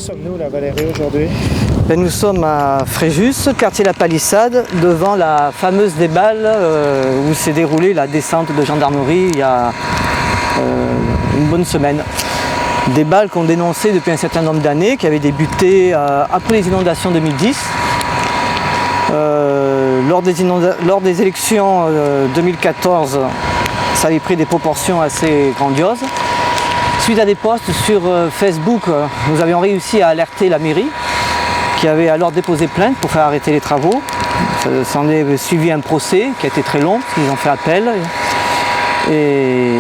sommes-nous là, Valérie, aujourd'hui? Nous sommes à Fréjus, quartier La Palissade, devant la fameuse déballe où s'est déroulée la descente de gendarmerie il y a une bonne semaine. Déballe qu'on dénonçait depuis un certain nombre d'années, qui avait débuté après les inondations 2010. Lors des élections 2014, ça avait pris des proportions assez grandioses. Suite à des posts sur Facebook, nous avions réussi à alerter la mairie, qui avait alors déposé plainte pour faire arrêter les travaux. Ça en est suivi un procès qui a été très long, parce qu'ils ont fait appel. Et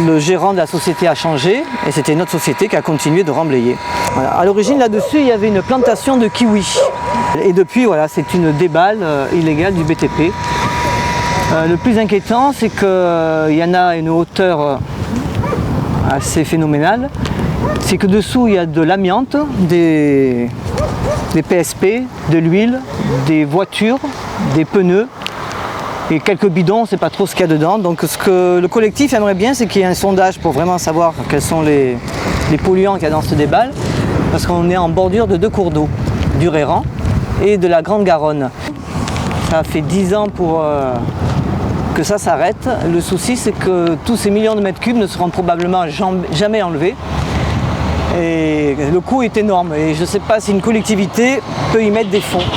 le gérant de la société a changé, et c'était notre société qui a continué de remblayer. Voilà. À l'origine, là-dessus, il y avait une plantation de kiwis. Et depuis, voilà, c'est une déballe illégale du BTP. Le plus inquiétant, c'est qu'il y en a une hauteur assez phénoménale. C'est que dessous, il y a de l'amiante, des PSP, de l'huile, des voitures, des pneus et quelques bidons, on ne sait pas trop ce qu'il y a dedans. Donc ce que le collectif aimerait bien, c'est qu'il y ait un sondage pour vraiment savoir quels sont les polluants qu'il y a dans cette déballe, parce qu'on est en bordure de deux cours d'eau, du Réran et de la Grande Garonne. Ça fait 10 ans pour que ça s'arrête. Le souci, c'est que tous ces millions de mètres cubes ne seront probablement jamais enlevés. Et le coût est énorme et je ne sais pas si une collectivité peut y mettre des fonds. Donc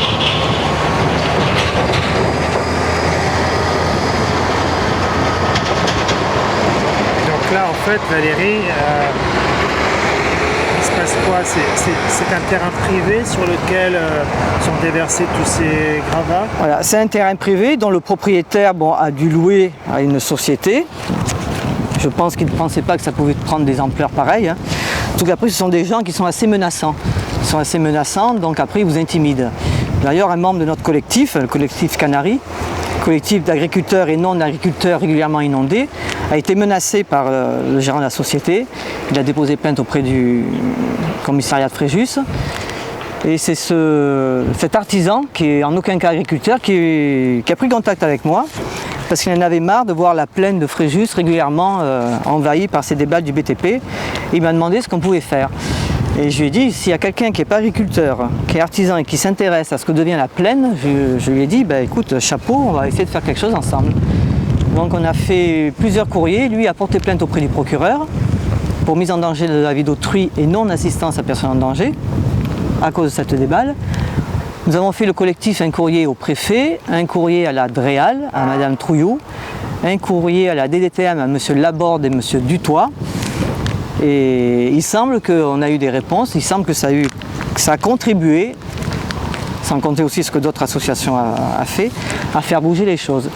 là, en fait, Valérie, il se passe quoi? C'est un terrain privé sur lequel sont déversés tous ces gravats? Voilà, c'est un terrain privé dont le propriétaire a dû louer à une société. Je pense qu'il ne pensait pas que ça pouvait prendre des ampleurs pareilles. Hein. Donc après, ce sont des gens qui sont assez menaçants. Ils sont assez menaçants, donc après, ils vous intimident. D'ailleurs, un membre de notre collectif, le collectif Canari, collectif d'agriculteurs et non-agriculteurs régulièrement inondés, a été menacé par le gérant de la société. Il a déposé plainte auprès du commissariat de Fréjus. Et c'est cet artisan, qui est en aucun cas agriculteur, qui a pris contact avec moi, parce qu'il en avait marre de voir la plaine de Fréjus régulièrement envahie par ces déballes du BTP. Et il m'a demandé ce qu'on pouvait faire. Et je lui ai dit, s'il y a quelqu'un qui n'est pas agriculteur, qui est artisan et qui s'intéresse à ce que devient la plaine, je lui ai dit, écoute, chapeau, on va essayer de faire quelque chose ensemble. Donc on a fait plusieurs courriers. Lui a porté plainte auprès du procureur pour mise en danger de la vie d'autrui et non-assistance à personne en danger à cause de cette déballe. Nous avons fait le collectif un courrier au préfet, un courrier à la DREAL, à Madame Trouillot, un courrier à la DDTM à Monsieur Laborde et Monsieur Dutoit. Et il semble qu'on a eu des réponses, il semble que ça a contribué, sans compter aussi ce que d'autres associations ont fait, à faire bouger les choses.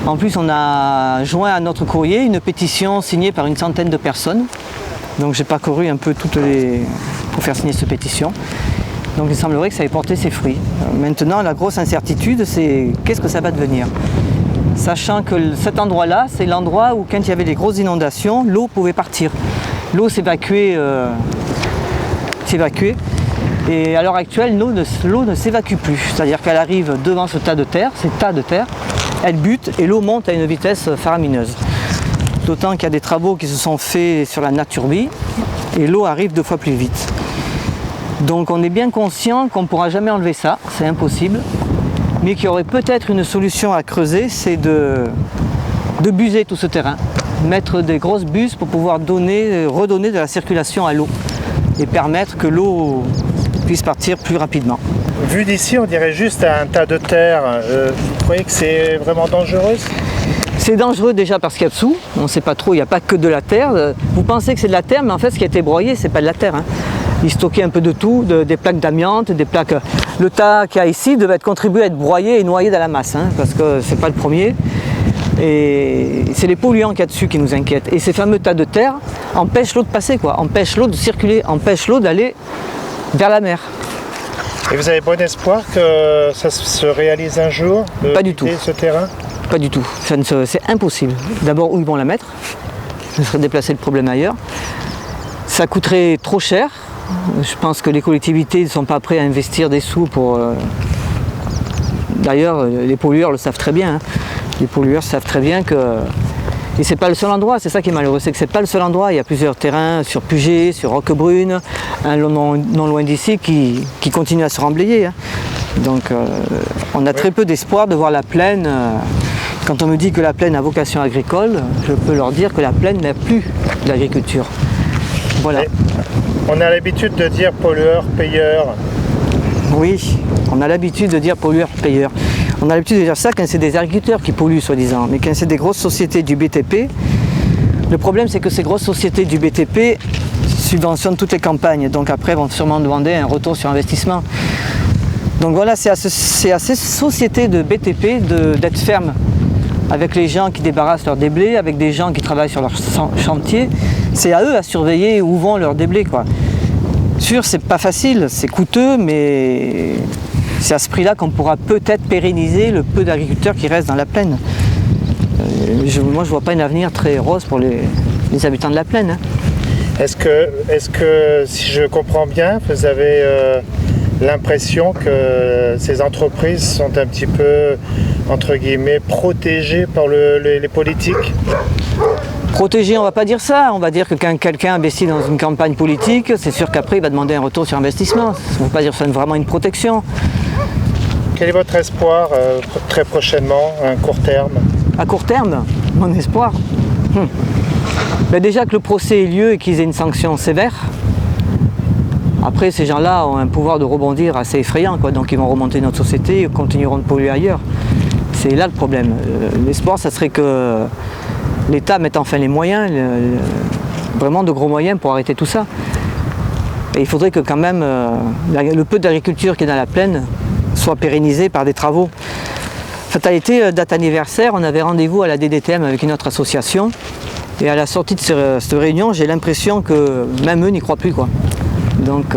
En plus, on a joint à notre courrier une pétition signée par une centaine de personnes. Donc j'ai parcouru un peu pour faire signer cette pétition. Donc il semblerait que ça ait porté ses fruits. Maintenant, la grosse incertitude, c'est qu'est-ce que ça va devenir? Sachant que cet endroit-là, c'est l'endroit où, quand il y avait des grosses inondations, l'eau pouvait partir. L'eau s'évacuait. Et à l'heure actuelle, l'eau ne s'évacue plus. C'est-à-dire qu'elle arrive devant ce tas de terre, elle bute et l'eau monte à une vitesse faramineuse. D'autant qu'il y a des travaux qui se sont faits sur la Naturbi et l'eau arrive 2 fois plus vite. Donc on est bien conscient qu'on ne pourra jamais enlever ça, c'est impossible, mais qu'il y aurait peut-être une solution à creuser, c'est de buser tout ce terrain, mettre des grosses buses pour pouvoir redonner de la circulation à l'eau et permettre que l'eau puisse partir plus rapidement. Vu d'ici, on dirait juste un tas de terre. Vous croyez que c'est vraiment dangereux? C'est dangereux déjà parce qu'il y a dessous, on ne sait pas trop, il n'y a pas que de la terre. Vous pensez que c'est de la terre, mais en fait ce qui a été broyé, c'est pas de la terre. Hein. Il stockait un peu de tout, des plaques d'amiante, des plaques. Le tas qu'il y a ici devait être contribué à être broyé et noyé dans la masse, hein, parce que c'est pas le premier. Et c'est les polluants qu'il y a dessus qui nous inquiètent. Et ces fameux tas de terre empêchent l'eau de passer, empêchent l'eau de circuler, empêchent l'eau d'aller vers la mer. Et vous avez bon espoir que ça se réalise un jour? Pas du tout. Ce terrain? Pas du tout. C'est impossible. D'abord, où ils vont la mettre? Ce serait déplacer le problème ailleurs. Ça coûterait trop cher. Je pense que les collectivités ne sont pas prêtes à investir des sous pour... D'ailleurs, les pollueurs le savent très bien. Hein. Les pollueurs savent très bien que Et c'est pas le seul endroit, c'est ça qui est malheureux, c'est que c'est pas le seul endroit. Il y a plusieurs terrains sur Puget, sur Roquebrune, non loin d'ici, qui continuent à se remblayer. Hein. Donc on a très peu d'espoir de voir la plaine. Quand on me dit que la plaine a vocation agricole, je peux leur dire que la plaine n'a plus d'agriculture. Voilà. Et on a l'habitude de dire pollueur-payeur. Oui, on a l'habitude de dire pollueur-payeur. On a l'habitude de dire ça quand c'est des agriculteurs qui polluent, soi-disant. Mais quand c'est des grosses sociétés du BTP, le problème c'est que ces grosses sociétés du BTP subventionnent toutes les campagnes. Donc après, vont sûrement demander un retour sur investissement. Donc voilà, c'est à ces sociétés de BTP d'être fermes avec les gens qui débarrassent leurs déblais, avec des gens qui travaillent sur leur chantier. C'est à eux à surveiller où vont leurs déblais, quoi. Sûr, c'est pas facile, c'est coûteux, mais c'est à ce prix-là qu'on pourra peut-être pérenniser le peu d'agriculteurs qui restent dans la plaine. Moi, je vois pas un avenir très rose pour les habitants de la plaine. Hein. Est-ce que, si je comprends bien, vous avez l'impression que ces entreprises sont un petit peu, entre guillemets, protégées par les politiques ? Protégé, on ne va pas dire ça. On va dire que quand quelqu'un investit dans une campagne politique, c'est sûr qu'après il va demander un retour sur investissement. On ne va pas dire que c'est vraiment une protection. Quel est votre espoir très prochainement, à court terme ? À court terme, mon espoir Ben déjà que le procès ait lieu et qu'ils aient une sanction sévère. Après, ces gens-là ont un pouvoir de rebondir assez effrayant, quoi. Donc ils vont remonter notre société et continueront de polluer ailleurs. C'est là le problème. L'espoir, ça serait que l'État mette enfin les moyens, vraiment de gros moyens pour arrêter tout ça. Et il faudrait que quand même le peu d'agriculture qui est dans la plaine soit pérennisé par des travaux. Fatalité, date anniversaire, on avait rendez-vous à la DDTM avec une autre association. Et à la sortie de cette réunion, j'ai l'impression que même eux n'y croient plus, quoi. Donc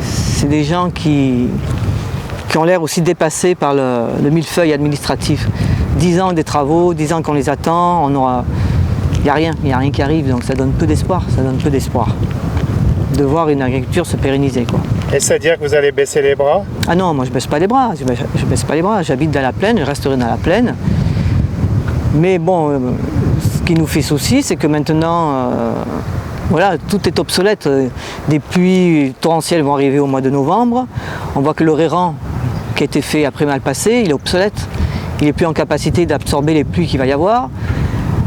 c'est des gens qui ont l'air aussi dépassés par le millefeuille administratif. 10 ans des travaux, 10 ans qu'on les attend, il n'y a rien qui arrive, donc ça donne peu d'espoir, de voir une agriculture se pérenniser, quoi. Et c'est-à-dire que vous allez baisser les bras ? Ah non, moi je baisse pas les bras, j'habite dans la plaine, je resterai dans la plaine. Mais bon, ce qui nous fait souci, c'est que maintenant, voilà, tout est obsolète. Des pluies torrentielles vont arriver au mois de novembre. On voit que le rérant qui a été fait après mal passé, il est obsolète. Il n'est plus en capacité d'absorber les pluies qu'il va y avoir.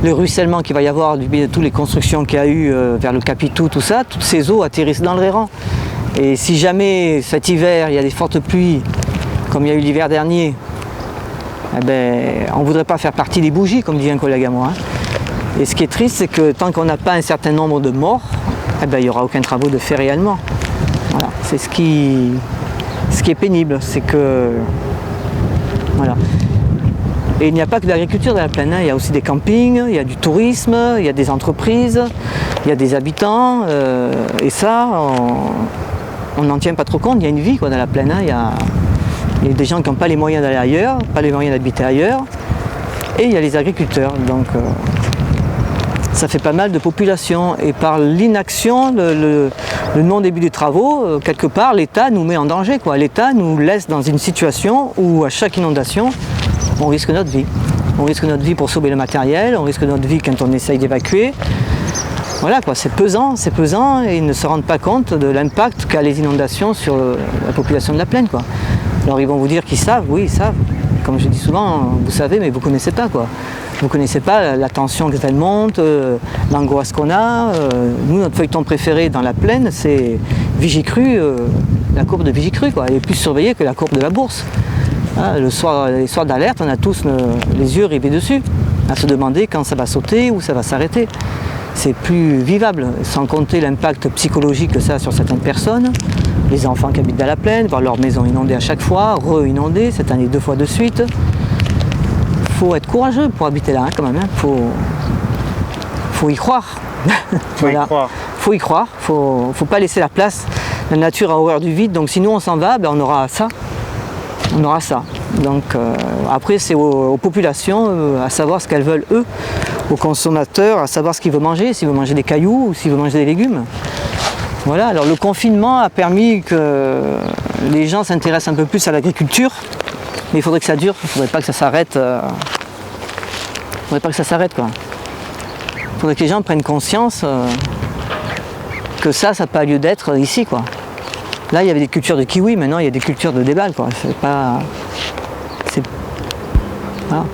Le ruissellement qu'il va y avoir du biais de toutes les constructions qu'il y a eu vers le Capitou, tout ça, toutes ces eaux atterrissent dans le rérant. Et si jamais cet hiver, il y a des fortes pluies, comme il y a eu l'hiver dernier, eh ben, on ne voudrait pas faire partie des bougies, comme dit un collègue à moi. Hein. Et ce qui est triste, c'est que tant qu'on n'a pas un certain nombre de morts, eh ben, il n'y aura aucun travaux de fait réellement. Voilà. C'est ce qui est pénible, c'est que... Voilà. Et il n'y a pas que de l'agriculture dans la plaine, hein. Il y a aussi des campings, il y a du tourisme, il y a des entreprises, il y a des habitants, et ça, on n'en tient pas trop compte. Il y a une vie, quoi, dans la plaine, hein. Il y a des gens qui n'ont pas les moyens d'aller ailleurs, pas les moyens d'habiter ailleurs, et il y a les agriculteurs. Donc ça fait pas mal de population, et par l'inaction, le non-début des travaux, quelque part l'État nous met en danger, quoi. L'État nous laisse dans une situation où à chaque inondation, on risque notre vie. On risque notre vie pour sauver le matériel, on risque notre vie quand on essaye d'évacuer. Voilà, quoi, c'est pesant et ils ne se rendent pas compte de l'impact qu'a les inondations sur la population de la plaine, quoi. Alors ils vont vous dire qu'ils savent, oui ils savent. Comme je dis souvent, vous savez mais vous ne connaissez pas, quoi. Vous ne connaissez pas la tension que elle monte, l'angoisse qu'on a. Nous, notre feuilleton préféré dans la plaine, c'est Vigicru, la courbe de Vigicru, quoi. Elle est plus surveillée que la courbe de la Bourse. Les soirs d'alerte, on a tous les yeux rivés dessus, à se demander quand ça va sauter ou ça va s'arrêter. C'est plus vivable, sans compter l'impact psychologique que ça a sur certaines personnes. Les enfants qui habitent dans la plaine, voir leur maison inondée à chaque fois, re-inondée, cette année 2 fois de suite. Faut être courageux pour habiter là, hein, quand même. Hein. Faut y croire. Voilà. Faut y croire. Faut pas laisser la place. La nature a horreur du vide, donc si nous on s'en va, ben on aura ça. On aura ça. Donc après c'est aux populations à savoir ce qu'elles veulent eux, aux consommateurs à savoir ce qu'ils veulent manger, s'ils veulent manger des cailloux ou s'ils veulent manger des légumes. Voilà, alors le confinement a permis que les gens s'intéressent un peu plus à l'agriculture, mais il faudrait que ça dure, il ne faudrait pas que ça s'arrête faudrait pas que ça s'arrête, quoi. Faudrait que les gens prennent conscience que ça n'a pas lieu d'être ici, quoi. Là, il y avait des cultures de kiwi, maintenant il y a des cultures de déballe, quoi. C'est pas... Voilà.